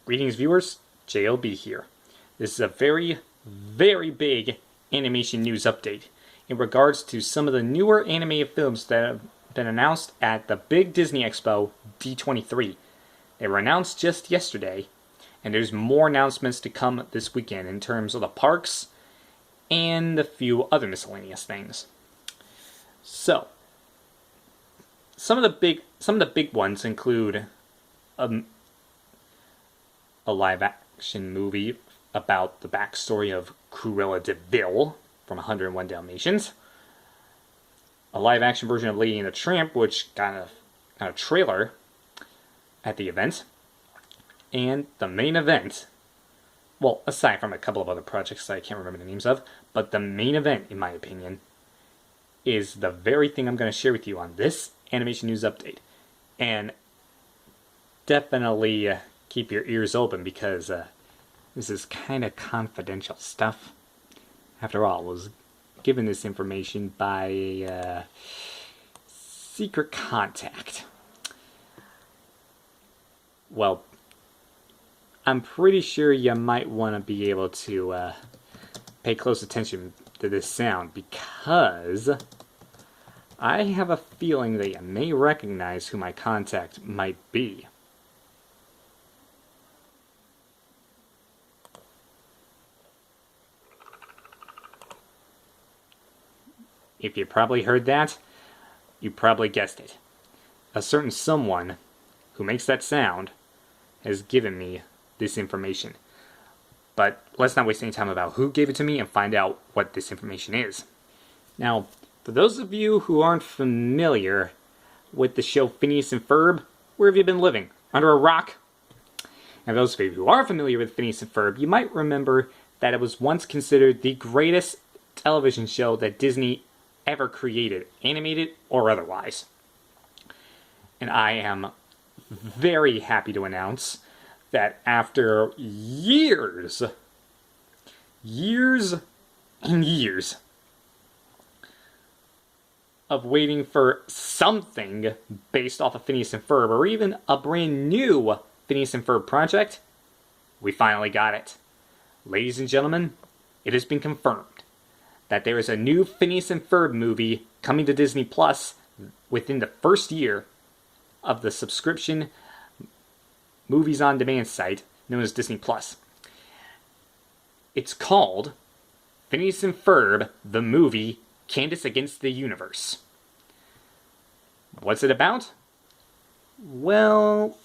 Greetings viewers, JLB here. This is a very, very big animation news update in regards to some of the newer animated films that have been announced at the big Disney Expo D23. They were announced just yesterday, and there's more announcements to come this weekend in terms of the parks and a few other miscellaneous things. So, some of the big ones include a live-action movie about the backstory of Cruella de Vil from 101 Dalmatians, a live-action version of Lady and the Tramp, which got a trailer at the event, and the main event, well, aside from a couple of other projects that I can't remember the names of, but the main event, in my opinion, is the very thing I'm going to share with you on this animation news update. And definitely keep your ears open because this is kind of confidential stuff. After all, I was given this information by a secret contact. Well, I'm pretty sure you might want to be able to pay close attention to this sound because I have a feeling that you may recognize who my contact might be. If you probably heard that, you probably guessed it. A certain someone who makes that sound has given me this information. But let's not waste any time about who gave it to me and find out what this information is. Now, for those of you who aren't familiar with the show Phineas and Ferb, where have you been living? Under a rock? And those of you who are familiar with Phineas and Ferb, you might remember that it was once considered the greatest television show that Disney ever created, animated or otherwise. And I am very happy to announce that after years and years of waiting for something based off of Phineas and Ferb, or even a brand new Phineas and Ferb project, we finally got it. Ladies and gentlemen, it has been confirmed that there is a new Phineas and Ferb movie coming to Disney Plus within the first year of the subscription movies on demand site known as Disney Plus. It's called Phineas and Ferb, the movie Candace Against the Universe. What's it about? Well,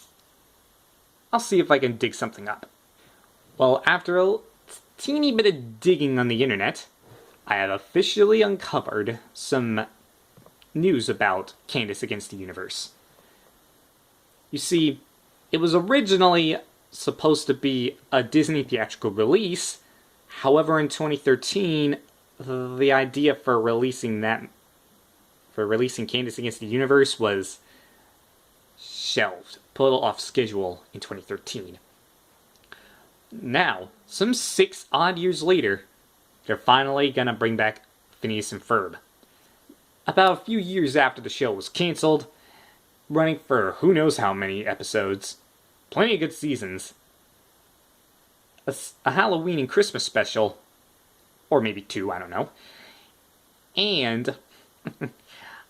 I'll see if I can dig something up. Well, after a teeny bit of digging on the internet, I have officially uncovered some news about Candace Against the Universe. You see, it was originally supposed to be a Disney theatrical release. However, in 2013, the idea for releasing Candace Against the Universe was shelved, put off schedule in 2013. Now, some 6 odd years later, they're finally gonna bring back Phineas and Ferb. About a few years after the show was cancelled, running for who knows how many episodes, plenty of good seasons, a Halloween and Christmas special, or maybe 2, I don't know, and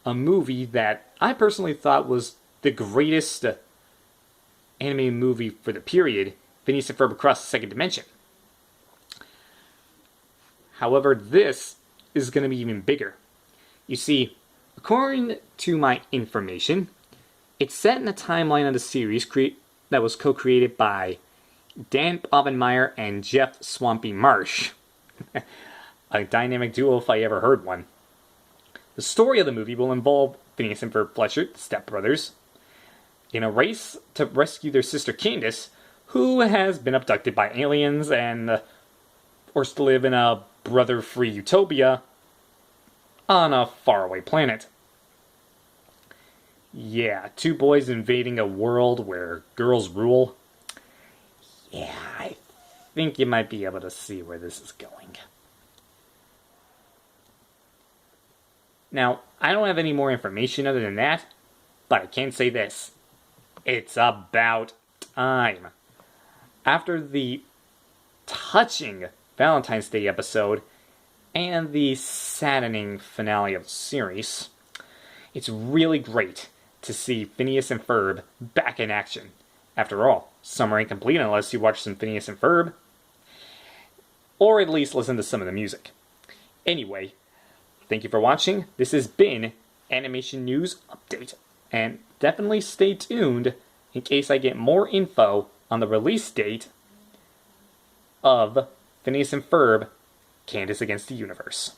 a movie that I personally thought was the greatest animated movie for the period, Phineas and Ferb Across the Second Dimension. However, this is going to be even bigger. You see, according to my information, it's set in the timeline of the series that was co-created by Dan Bovenmire and Jeff Swampy Marsh. A dynamic duo if I ever heard one. The story of the movie will involve Phineas and Ferb Fletcher, the stepbrothers, in a race to rescue their sister Candace, who has been abducted by aliens and forced to live in a brother-free utopia on a faraway planet. Yeah, 2 boys invading a world where girls rule. Yeah, I think you might be able to see where this is going. Now, I don't have any more information other than that, but I can say this. It's about time. After the touching Valentine's Day episode and the saddening finale of the series, it's really great to see Phineas and Ferb back in action. After all, summer ain't complete unless you watch some Phineas and Ferb, or at least listen to some of the music. Anyway, thank you for watching. This has been Animation News Update, and definitely stay tuned in case I get more info on the release date of Phineas and Ferb, Candace Against the Universe.